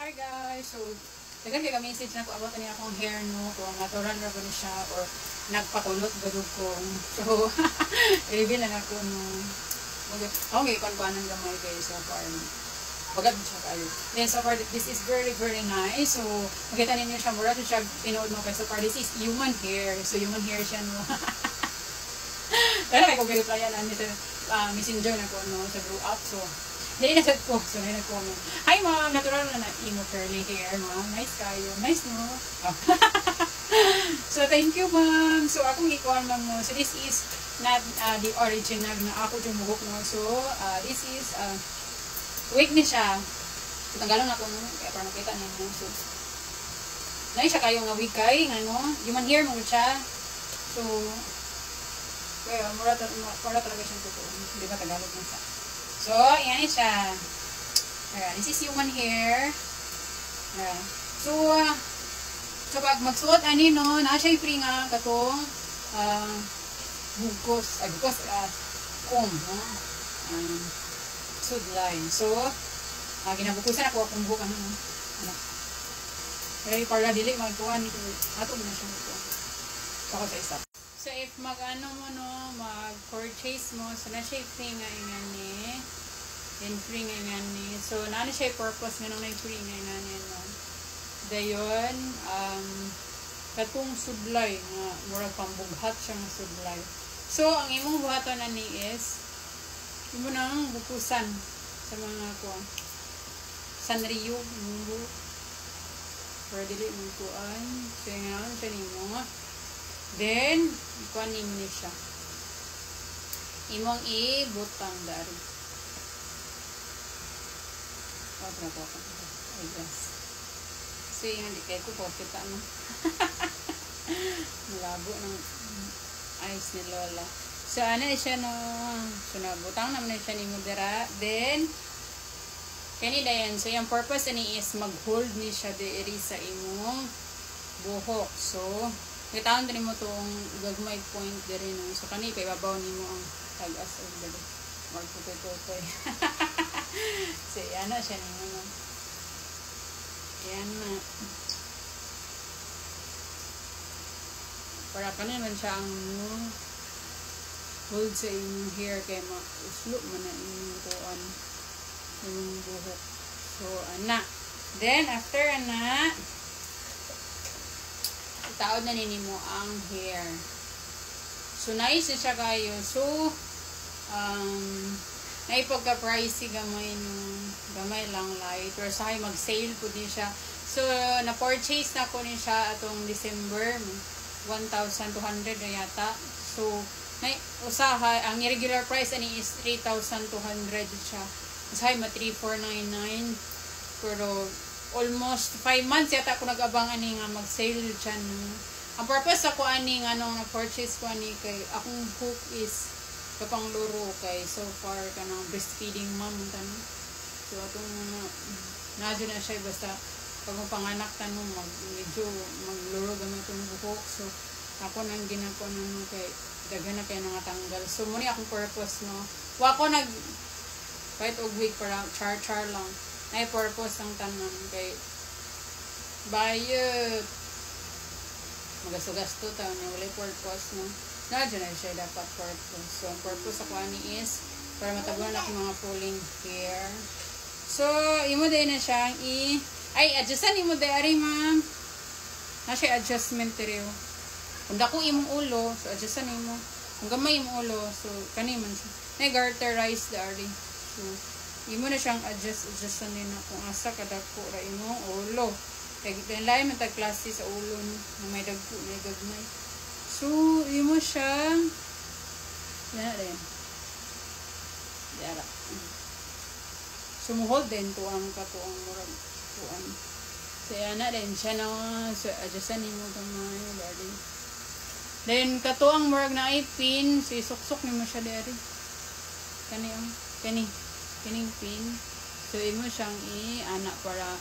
Hi guys! So, dagan kay message na ko about niya akong hair no, kung natural na ba ni siya or nagpakulot gadug ko. So, i-reveal na ako no. Okay, kuan ng gamay guys so far. Bagad siya kayo. Then so far, this is very nice. So, makita ninyo siya, mura siya tinood mo kay so far, this is human hair. So, human hair siya no. Kaya kay kong reply yan, messenger na ko no, sa grow up. So, nainasad ko. So, nainag-comment. Hi ma'am, natural na imo curly hair ma'am. Nice kayo. Nice no? Oh. So, thank you ma'am. So, akong ikuan lang mo. So, this is not the original na ako yung buhok no. So, this is wig ni siya. So, tanggalon ako no. Kaya para makita ninyo. So, nai siya kayo nga wig kay. Ano? Human hair mo siya. So, kaya mura talaga siyang totoo. Hindi ba Tagalog mo siya? So, yan siya. This is human hair. So pag magsuot, no, na siya free nga katong comb, no? Sudline. So, ginabukusan ako akong buhok, ano. Kaya para dili magkuhan, ato mo na siya ito. So, ako sa isa. So, if mag-purchase mo, so na siya free nga ingani. Then, free nga ingani. So, na siya purpose nga nung free nga ingani, no. Dayon, katong sudlay, nga, murag pambughat siya nga sudlay. So, ang imong buhaton na ni is, imo nang bukusan sa mga kuwan. Sanrio, imong buhok. Para dili mong kuwan. So, nga naman siya nimo nga. Then, ikuanin ni siya. Imong ibutang dari. Ay, yes. So, yung hindi kayo ko po kita, no? Malabo ng eyes ni Lola. So, ano siya, no? So, nabutang naman siya ni Mudera. Then, kanina yan. So, yung purpose ni is mag-hold ni siya diri sa imong buhok. So, kitaan din mo itong gagmay point din no? So, kanina, ibabaw ni mo ang tag-as o dali. Or tutoy-tutoy. So, yan na siya nimo, no? Yan na. Para kanina siya ang hold sa inyong hair kaya ma-uslo mo na inyong tuan inyong buhok. So, ana. Then, after ana, taod na ninimo ang hair. So, nice siya kayo. So, naipagka-pricey gamay nung gamay lang light. Or sa mag-sale po din siya. So, na-purchase na ko din siya atong December. 1,200 na yata. So, usahay, ang irregular price ani is 3,200 siya. Usahay, 3,499. Pero, almost 5 months yata ako nag-abang ani nga mag-sale dyan. Ang purpose ako ani nga nung na-purchase ko ani kay akong hook is kapang luro kay so far ka ng breastfeeding mom tanong. So atong nadyo na siya basta pag panganak tanong medyo magluro gamit itong buhok. So ako nang ginako nang kay daghan na kay nangatanggal. So muni akong purpose no. Wa ko nag kahit og week para char lang. Ay purpose ang tanan kay bayot magasugasto taon na wala purpose no. Nadyo na siya dapat purpose. So ang purpose ako ani is para matabunan ako mga pulling hair. So imo din na siya adjustan imo dari ma'am. Na siya adjustment rio. Kung dako imong ulo, so adjustan imo. Kung gamay imong ulo, so kani man siya. Na garterize dari. So imo na siyang adjustan din na kung asa kadako ra imong ulo. Kaya lain man tag klase sa ulo na may dagko, may gagmay. So, imo siya yan rin. Yara. Sumuhod din to ang katuang murag tuan. So, yan na rin siya na so, adjustan nimo gamay dari. Then, katuang murag na ipin, so isuksok nimo siya dari. Kaning pin. So, imo siyang i-anak para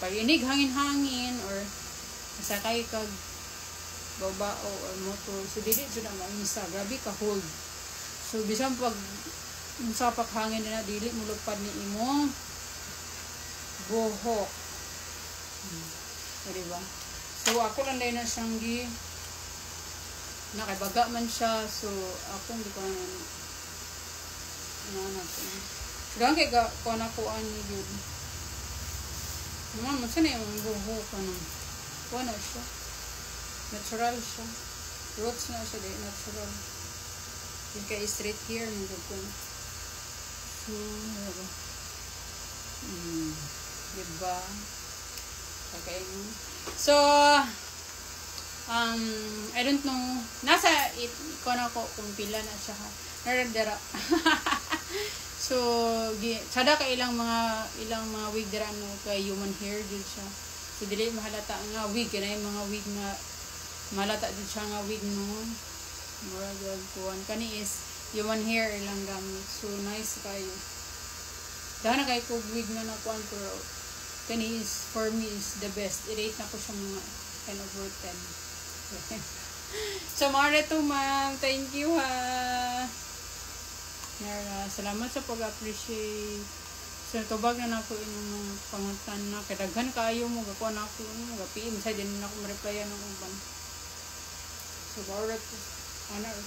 pag-inig hangin-hangin or masakay kag babao or motor. So, dili siya na maunsa. Grabe ka hold. So, bisan pag sapak hangin na dili mulupad ni imo buhok. Diba? So, ako lang dahil na siyang nakaibaga man siya. So, ako hindi ko natin. Silang kaya ko nakuha ni yun. Naman, saan na yung buhok? Wala siya. Natural siya. Roots na siya dahil natural. Yung kaya straight hair, hindi ko na. So, diba? Okay. So, I don't know. Nasa ko na ko kung pila na siya. Naradara. So, sada ka ilang mga wig dira no kay human hair din siya. So, dili mahalata nga wig kana yung mga wig nga malata din siya nga wig no. Murag kuan kani is human hair ilang gamit. So, nice kayo. Dahil na kay ko wig na nakuan pero kani is for me is the best. I-rate na ko siya mga 10 over 10. So, Marito ma'am, thank you ha. Salamat sa pag-appreciate. So, tubag na ako inyong mga pangutan na. Kadaghan kayo mo, gakuha na ako. Gapiin, sa din na ako ma-replyan ng uban. So, Marito, honor.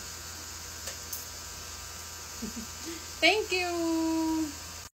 Thank you.